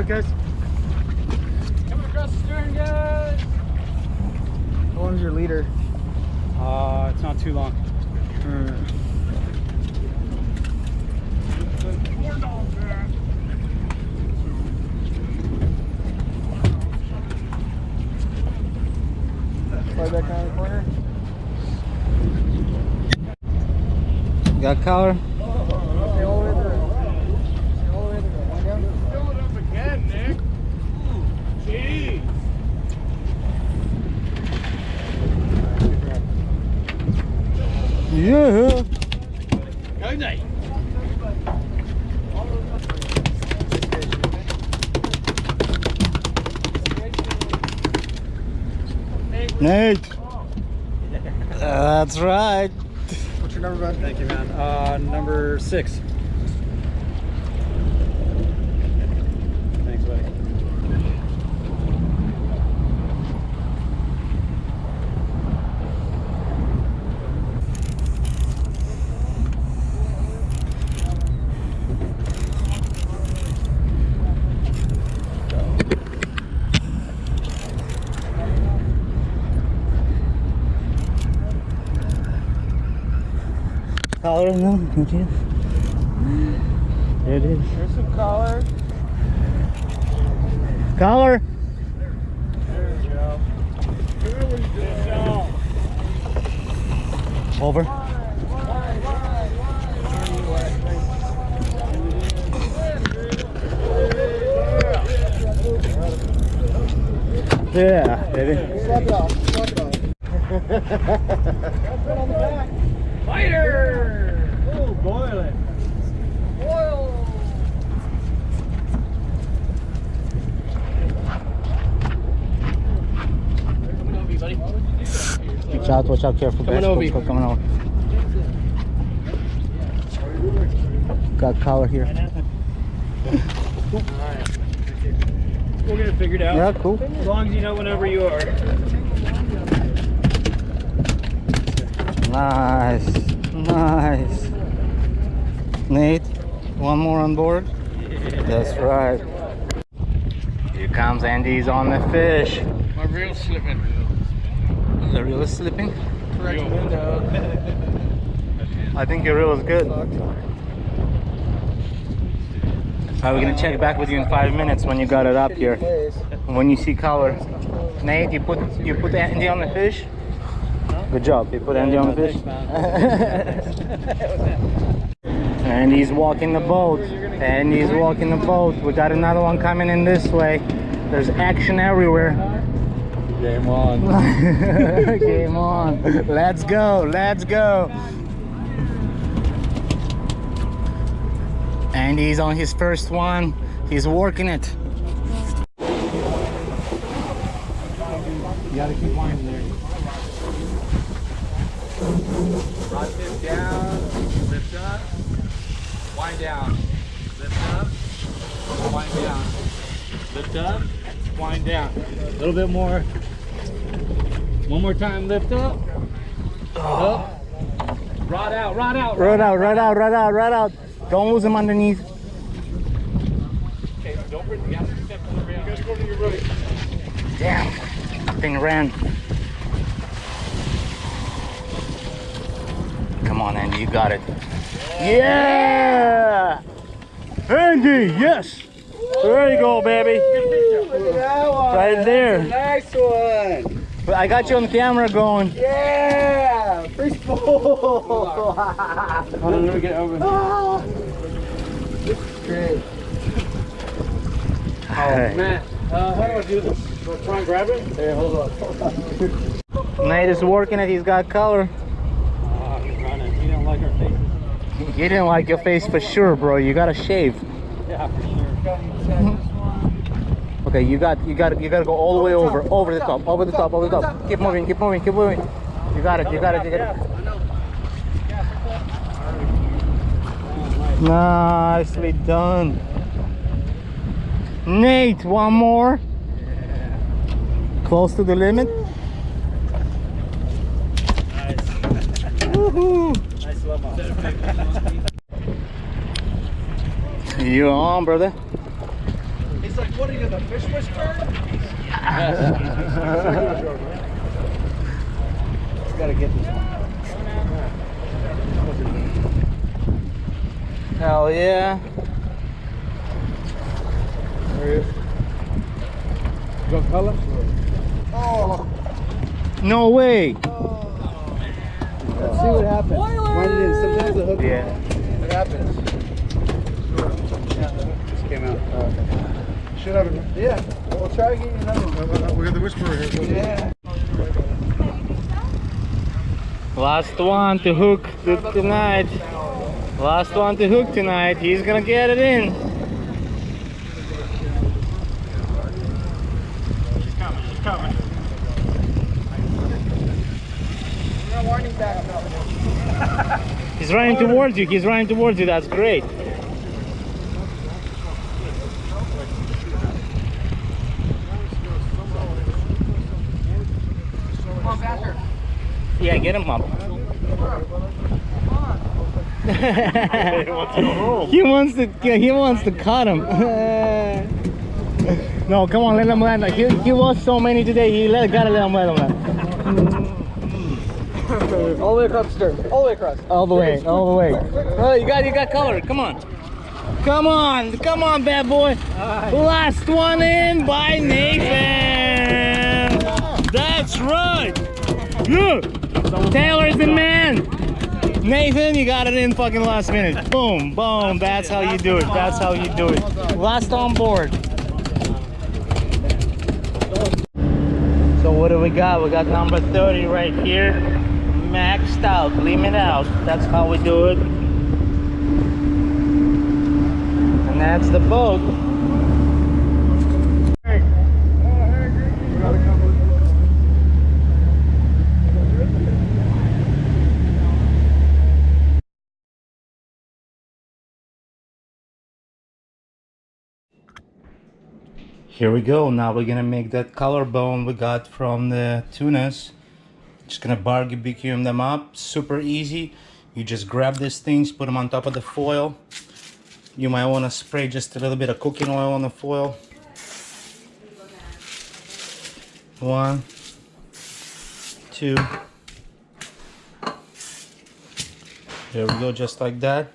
right, guys. Coming across the stern, guys. How long is your leader? It's not too long. Slide that guy in the corner. Got collar? Stay all the way through. Stay all the way through. One down. Fill it up again, Nick. Jeez. Yeah. Go, Nate. Nate. That's right. What's your number, bud? Thank you, man. Number 6. Thanks, buddy. Collar, no? Okay. There it is. There's some collar. Collar. There we go. Over. Yeah, baby. Slap it off. Slap it off. Fighter! Oh, boil it. Oil. Coming over, buddy. Watch out, careful. Coming guys. over. Go, coming over. Got collar here. We'll get it figured out. Yeah, cool. As long as you know whenever you are. Nice, nice. Nate, one more on board? Yeah. That's right. Here comes Andy's on the fish. My reel's slipping. The reel is slipping? Correct window. I think your reel is good. Alright, we're gonna check back with you in 5 minutes when you got it up here. When you see color. Nate, you put Andy on the fish? Good job. You put Andy on the fish? And he's walking the boat. And he's walking the boat. We got another one coming in this way. There's action everywhere. Game on. Game on. Let's go. Let's go. And he's on his first one. He's working it. You gotta keep winding there. Rod tip down, lift up, wind down, lift up, wind down, lift up, wind down. A little bit more. One more time, lift up, up, rod out, rod out. Rod out, rod out, rod out, rod out. Don't lose him underneath. Okay, don't bring the gas step to the rail. You guys go to your right. Damn, thing ran. Come on, Andy, you got it. Yeah! Andy, yes! There you go, baby. Look at that one. Right there. That's a nice one. But I got you on camera going. Yeah! Fish bowl. Hold on, let me get over. Great. Matt, how do I do this? Do I try and grab it? Hey, hold on. Nate is working it. He's got color. He's running. He don't like our faces. You didn't like your face for sure, bro. You gotta shave. Yeah, for sure. Okay, you gotta go all the way over the top, over the top, over the top. Keep moving, keep moving, keep moving. You got it, you got it, you got it. Nicely done. Nate, one more. Close to the limit. Nice. Woohoo! Nice level. You on, brother? He's like What are you, the fish whisperer? Gotta get this one. Hell yeah. There he is. You got color? Oh. No way. Let's see what happens. Wind it in. Sometimes the hook. Yeah. What happens? Yeah, the hook just came out. Should have it. Yeah. We'll try to get you another one. We got the whisperer here. Yeah. Last one to hook tonight. Last one to hook tonight. He's gonna get it in. She's coming. She's coming. He's running towards you. He's running towards you. That's great. Come on, faster. Yeah, get him up. He wants to cut him. No, come on, let him land. He lost so many today. Gotta let him land. All the way across the stern. All the way across. All the way. Oh, you got color. Come on, bad boy. Last one in by Nathan. That's right. Yeah. Taylor's the man. Nathan, you got it in fucking last minute. Boom, boom. That's how you do it. Last on board. So what do we got? We got number 30 right here. Maxed out, limit out. That's how we do it. And that's the boat. Here we go. Now we're gonna make that collarbone we got from the tunas. Just gonna barbecue them up. Super easy. You just grab these things, put them on top of the foil. You might want to spray just a little bit of cooking oil on the foil. 1, 2. There we go, just like that.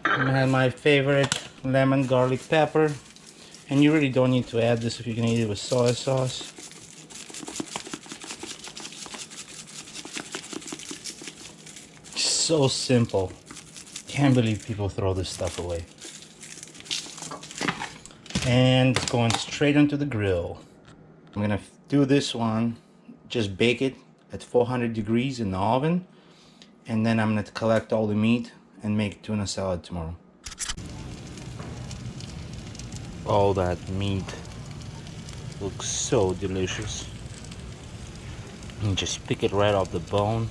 I have my favorite lemon garlic pepper. And you really don't need to add this if you can eat it with soy sauce. So simple. Can't believe people throw this stuff away. And it's going straight onto the grill. I'm gonna do this one, just bake it at 400 degrees in the oven. And then I'm gonna collect all the meat and make tuna salad tomorrow. All that meat looks so delicious. And just pick it right off the bone.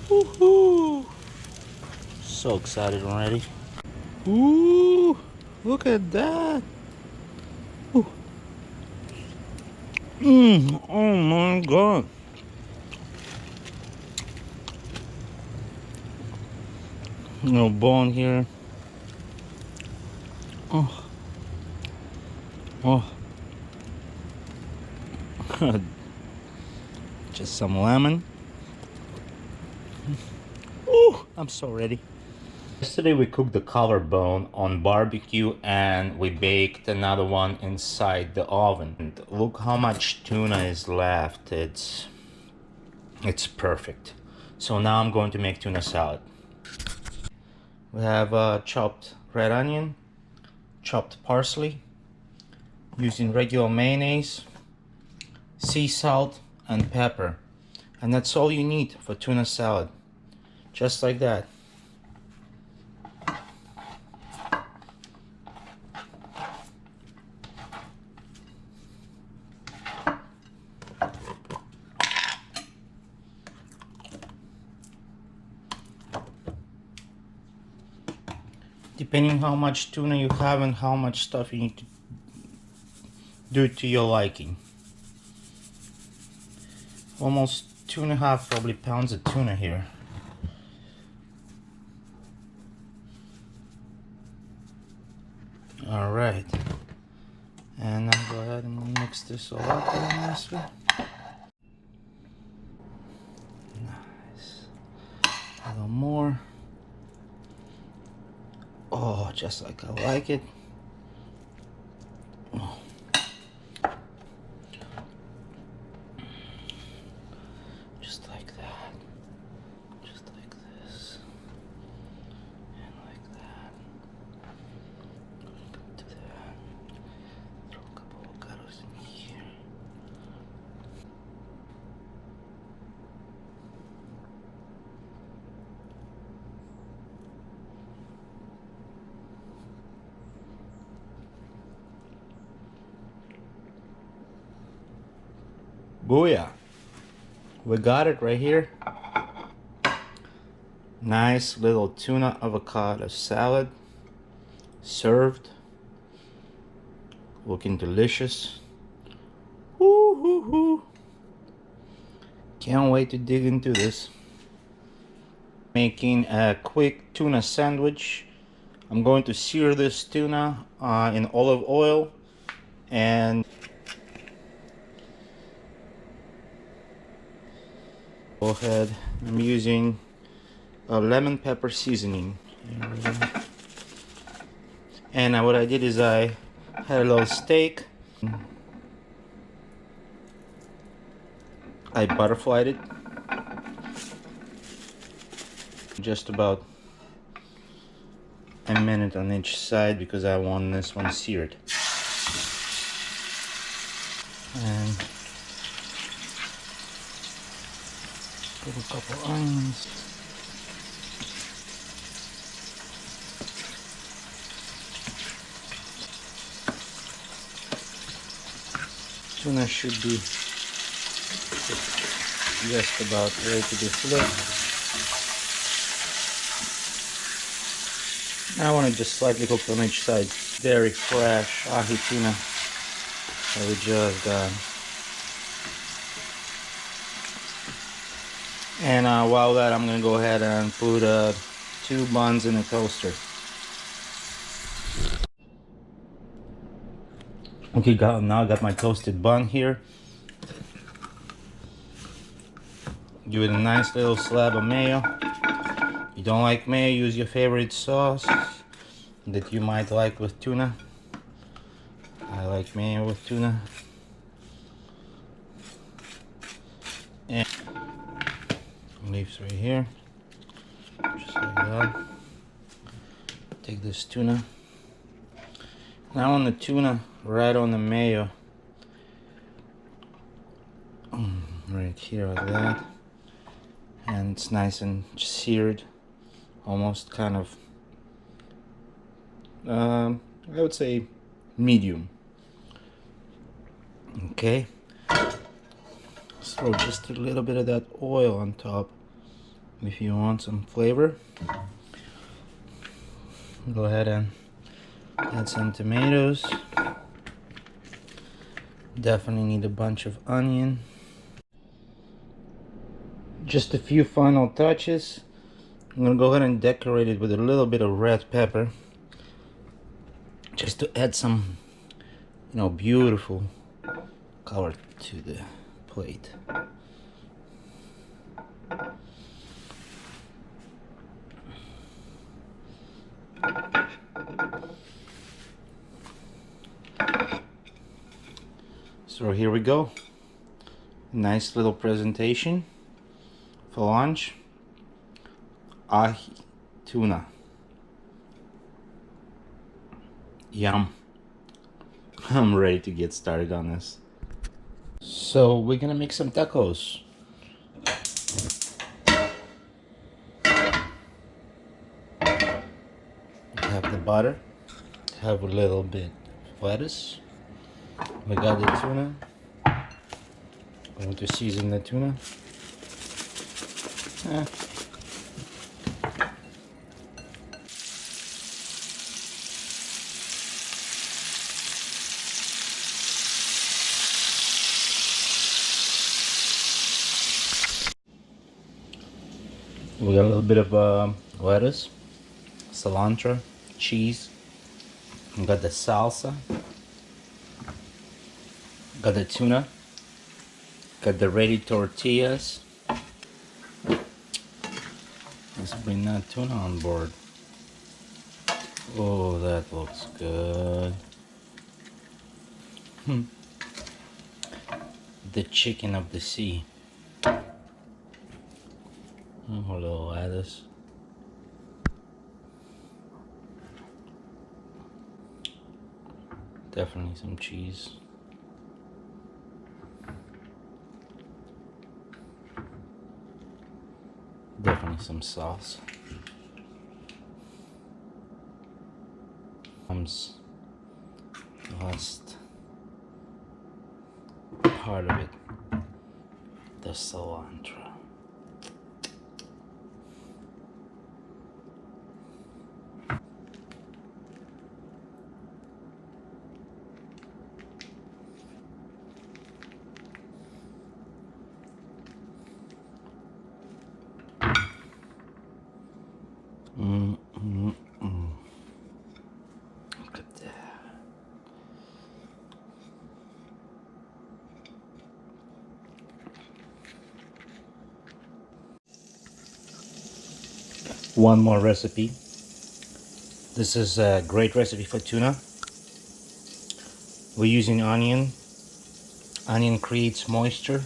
Woohoo! So excited already. Ooh, look at that. Ooh. Oh my god. No bone here. Oh. Oh. Just some lemon. Ooh, I'm so ready. Yesterday we cooked the collarbone on barbecue and we baked another one inside the oven. And look how much tuna is left. It's perfect. So now I'm going to make tuna salad. We have chopped red onion, chopped parsley, using regular mayonnaise, sea salt, and pepper. And that's all you need for tuna salad. Just like that. Depending how much tuna you have and how much stuff you need to do it to your liking. Almost 2.5 probably pounds of tuna here. All right, And I'll go ahead and mix this all up really nicely. Nice. A little more. Oh, just like I like it. Oh. Just like that. Just like this. And like that. Come to that. Throw a couple of avocados in here. Booyah! We got it right here. Nice little tuna avocado salad served. Looking delicious. Woo hoo hoo. Can't wait to dig into this. Making a quick tuna sandwich. I'm going to sear this tuna in olive oil and go ahead. I'm using a lemon pepper seasoning. And what I did is I had a little steak. I butterflied it. Just about a minute on each side because I want this one seared. And put a couple onions. Tuna should be just about ready to be flipped. I want to just slightly cook on each side. Very fresh ahi tuna that we just got. And while that, I'm gonna go ahead and put 2 buns in a toaster. Okay, now I got my toasted bun here. Give it a nice little slab of mayo. You don't like mayo, use your favorite sauce that you might like with tuna. I like mayo with tuna. And leaves right here, just like that. Take this tuna. Now on the tuna, right on the mayo. Right here like that. And it's nice and seared. Almost kind of, I would say medium. Okay. Let's throw just a little bit of that oil on top if you want some flavor. Go ahead and add some tomatoes. Definitely need a bunch of onion. Just a few final touches. I'm gonna go ahead and decorate it with a little bit of red pepper, just to add some, beautiful color to the plate. So here we go. Nice little presentation for lunch. Ahi tuna. Yum. I'm ready to get started on this. So we're gonna make some tacos. Have the butter. Have a little bit of lettuce. We got the tuna. Going to season the tuna. We got a little bit of lettuce, cilantro, cheese. We got the salsa. Got the tuna. Got the ready tortillas. Let's bring that tuna on board. Oh, that looks good. The chicken of the sea. Oh, a little lettuce. Definitely some cheese. Definitely some sauce. Comes the last part of it, the cilantro. Look at that. One more recipe. This is a great recipe for tuna. We're using onion. Onion creates moisture.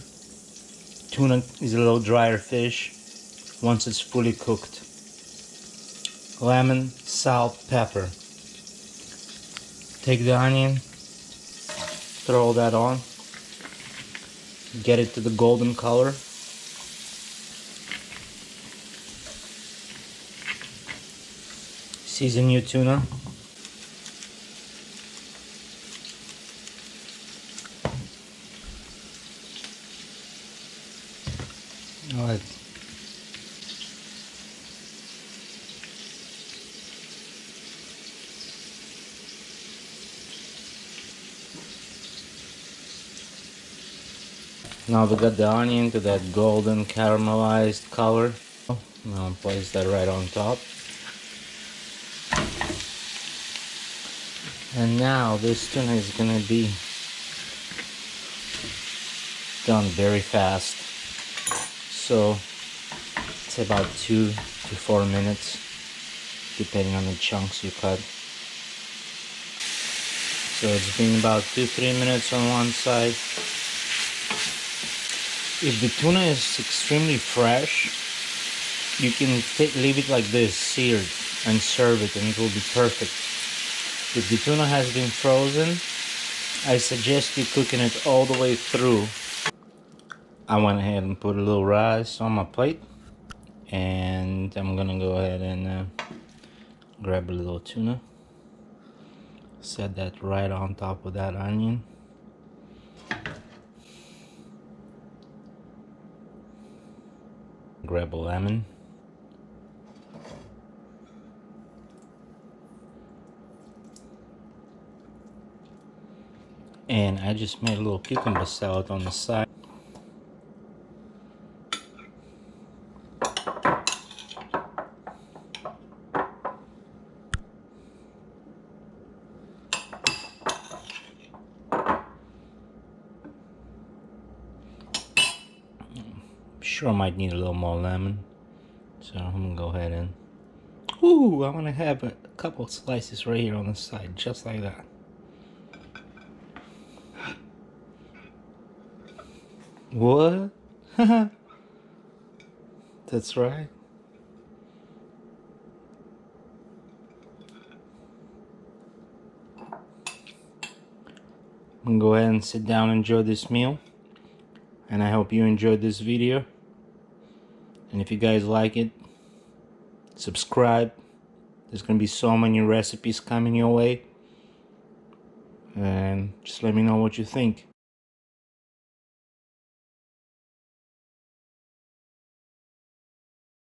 Tuna is a little drier fish once it's fully cooked. Lemon, salt, pepper. Take the onion, throw that on, get it to the golden color. Season your tuna. All right. Now we got the onion to that golden caramelized color. Now place that right on top. And now this tuna is gonna be done very fast. So it's about 2 to 4 minutes, depending on the chunks you cut. So it's been about 2-3 minutes on one side. If the tuna is extremely fresh, you can leave it like this, seared, and serve it, and it will be perfect. If the tuna has been frozen, I suggest you cooking it all the way through. I went ahead and put a little rice on my plate, and I'm gonna go ahead and grab a little tuna. Set that right on top of that onion. Grab a lemon. And I just made a little cucumber salad on the side. Sure might need a little more lemon, so I'm gonna go ahead and I'm gonna have a couple slices right here on the side, just like that. What? That's right. I'm gonna go ahead and sit down and enjoy this meal, and I hope you enjoyed this video. And if you guys like it, subscribe. There's gonna be so many recipes coming your way, and just let me know what you think.